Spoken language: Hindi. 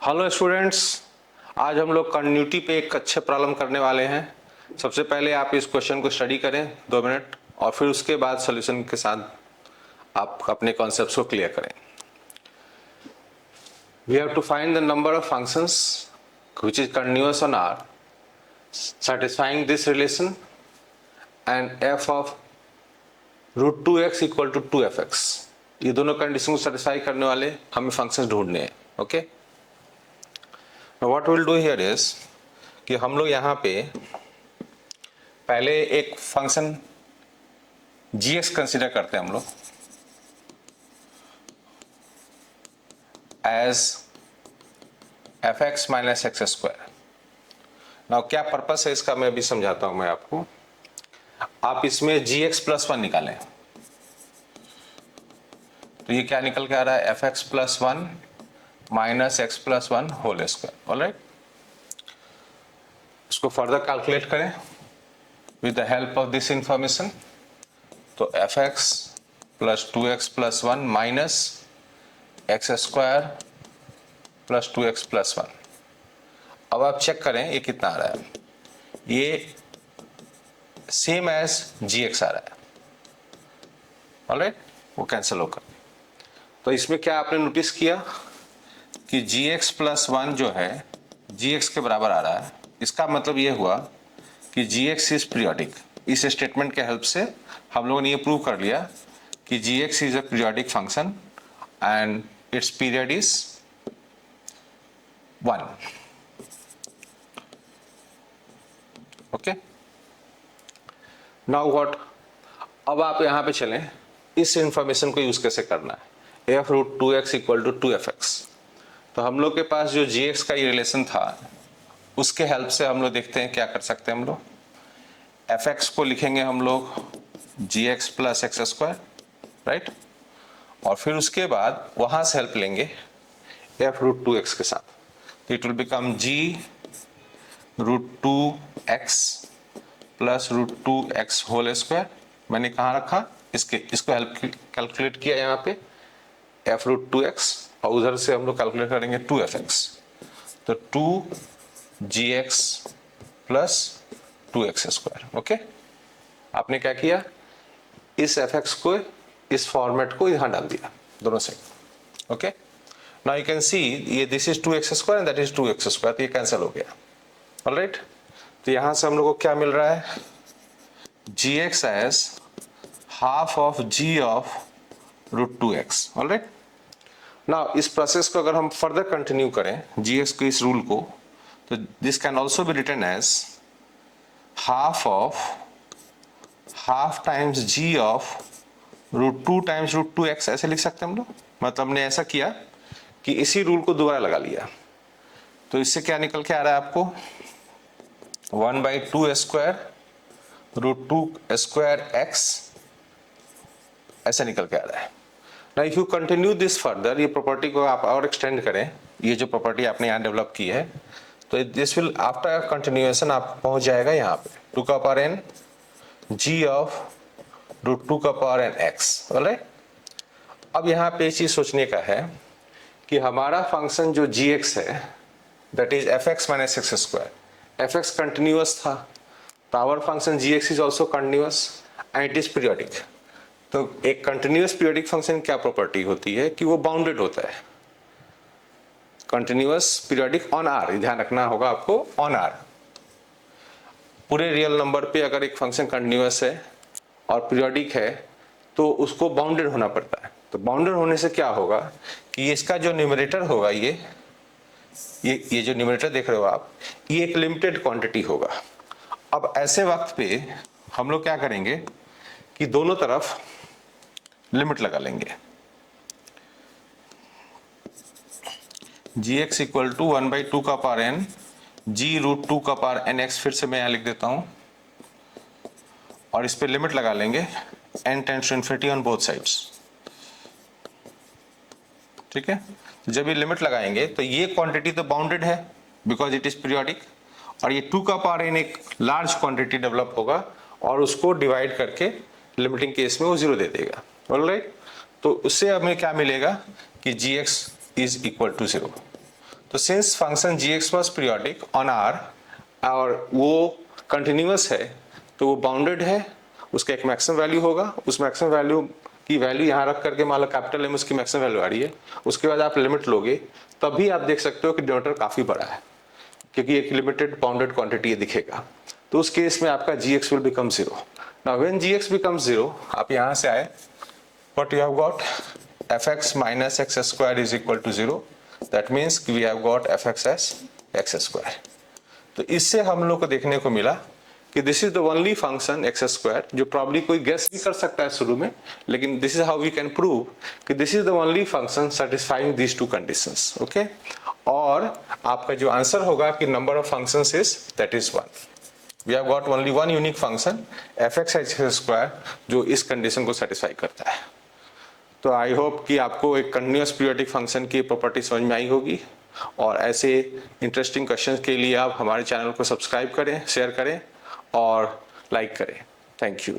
हेलो स्टूडेंट्स, आज हम लोग कंटिन्यूटी पे एक अच्छे प्रॉब्लम करने वाले हैं। सबसे पहले आप इस क्वेश्चन को स्टडी करें 2 मिनट और फिर उसके बाद सॉल्यूशन के साथ आप अपने कॉन्सेप्ट्स को क्लियर करें। We have to find the number of functions which is continuous on R satisfying this relation and f of root 2x equal to 2fx। ये दोनों कंडीशन को सेटिस्फाई करने वाले हमें फंक्शंस ढूंढने हैं। Okay, what will do here is कि हम लोग यहाँ पे पहले एक फंक्शन gx कंसिडर करते हैं हम लोग as fx minus x square. Now क्या पर्पस है इसका मैं अभी समझाता हूं मैं आपको। आप इसमें gx प्लस 1 निकालें तो ये क्या निकल के आ रहा है, fx plus 1 minus x plus 1 whole square. Alright, इसको फर्दर कैलकुलेट करें with the help of this information. तो fx plus 2x plus 1 minus x square plus 2x plus 1। अब आप चेक करें ये कितना आ रहा है, ये सेम एज gx आ रहा है। ऑलराइट, वो कैंसिल होकर। तो इसमें क्या आपने नोटिस किया कि gx प्लस 1 जो है gx के बराबर आ रहा है। इसका मतलब ये हुआ कि gx इज पीरियोडिक। इस स्टेटमेंट के हेल्प से हम लोगों ने ये प्रूव कर लिया कि gx is a periodic function and it's period is 1। Okay, now what, अब आप यहां पे चलें, इस इंफॉर्मेशन को यूज कैसे करना है। f root 2x equal to 2fx। तो हम लोग के पास जो gx का ये रिलेशन था उसके हेल्प से हम लोग देखते हैं क्या कर सकते हैं। हम लोग fx को लिखेंगे हम लोग gx plus x square, right, और फिर उसके बाद वहां से हेल्प लेंगे f रूट 2x के साथ। तो it will become g root 2x plus root 2x whole square. मैंने कहाँ रखा, इसको हेल्प कैलकुलेट किया यहाँ पे f रूट 2x और उधर से हम लोग कैलकुलेट करेंगे 2fx। तो 2gx plus 2x square. Okay, आपने क्या किया, इस fx को इस फॉर्मेट को यहाँ डाल दिया दोनों से। Okay, now you can see ये this is 2x square and that is 2x square, तो ये कैंसिल हो गया। ऑलराइट, तो यहां से हम लोग को क्या मिल रहा है, gx as half of g of root 2x। Alright, now इस प्रोसेस को अगर हम फर्दर कंटिन्यू करें gx के इस रूल को, तो this can also be written as half of half times g of root 2 times root 2x। ऐसे लिख सकते हैं हम लोग। मतलब हमने ऐसा किया कि इसी रूल को दोबारा लगा लिया। तो इससे क्या निकल के आ रहा है आपको, 1/2 स्क्वायर रूट 2 स्क्वायर x ऐसा निकल के आ रहा है। Now if you continue this further, ये प्रॉपर्टी को आप और एक्सटेंड करें, ये जो प्रॉपर्टी आपने यहाँ डेवलप की है, तो दिस विल आफ्टर कंटिन्यूएशन आप पहुंच जाएगा यहाँ पे 2 का power n g of root 2 का पावर n x। ऑलराइट, अब यहाँ पे चीज सोचने का है कि हमारा फंक्शन जो gx है that is fx minus x square. fx continuous था, power function gx is also continuous and it is periodic. तो एक कंटिन्यूअस पीरियोडिक फंक्शन क्या प्रॉपर्टी होती है कि वो बाउंडेड होता है। कंटिन्यूअस पीरियोडिक ऑन आर, ध्यान रखना होगा आपको, ऑन आर। पूरे रियल नंबर पे अगर एक फंक्शन कंटिन्यूअस है और पीरियोडिक है तो उसको बाउंडेड होना पड़ता है। तो बाउंडेड होने से क्या होगा कि इसका जो न्यूमरेटर होगा, ये जो न्यूमरेटर देख रहे हो आप, ये एक लिमिटेड क्वांटिटी होगा। अब ऐसे वक्त पे हम लोग क्या करेंगे कि दोनों तरफ लिमिट लगा लेंगे। gx इक्वल टू 1/2 का पावर n g रूट 2 का पावर nx, फिर से मैं यहां लिख देता हूं, और इस पे लिमिट लगा लेंगे n tends to infinity on both sides. ठीक है, तो जब ये लिमिट लगाएंगे तो ये क्वांटिटी तो बाउंडेड है बिकॉज इट इज पीरियोडिक, और ये 2 का पावर n एक लार्ज क्वांटिटी डेवलप होगा और उसको डिवाइड करके लिमिटिंग केस में वो 0 दे देगा। ऑलराइट, तो उससे हमें क्या मिलेगा कि gx इज इक्वल टू 0। तो since function gx was periodic on r और वो कंटिन्यूअस है तो वो बाउंडेड है, उसका एक मैक्सिमम वैल्यू होगा, उस मैक्सिमम वैल्यू की वैल्यू यहाँ रख करके मान लो कैपिटल एम उसकी मैक्सिमम वैल्यू आ रही है, उसके बाद आप लिमिट लोगे तभी आप देख सकते हो कि डिनोमिनेटर काफ़ी बड़ा है क्योंकि एक लिमिटेड बाउंडेड क्वांटिटी दिखेगा। तो उस केस में आपका gx will become 0। Now when gx becomes 0 आप यहाँ से आए what you have got fx minus x square is equal to 0, that means we have got fx as x square। तो इससे हम लोग को देखने को मिला कि this is the only function x square, जो प्रॉब्ली कोई गेस भी कर सकता है शुरू में, लेकिन this is how we can prove कि this is the only function satisfying these two conditions. Okay, और आपका जो आंसर होगा कि number of functions is that is 1। We have got only one unique function F x x square जो इस कंडीशन को सेटिस्फाई करता है। तो आई होप कि आपको एक कंटिन्यूअस पीरियोडिक फंक्शन की प्रॉपर्टी समझ में आई होगी, और ऐसे इंटरेस्टिंग क्वेश्चंस के लिए आप हमारे चैनल को सब्सक्राइब करें, शेयर करें और लाइक करें। Thank you.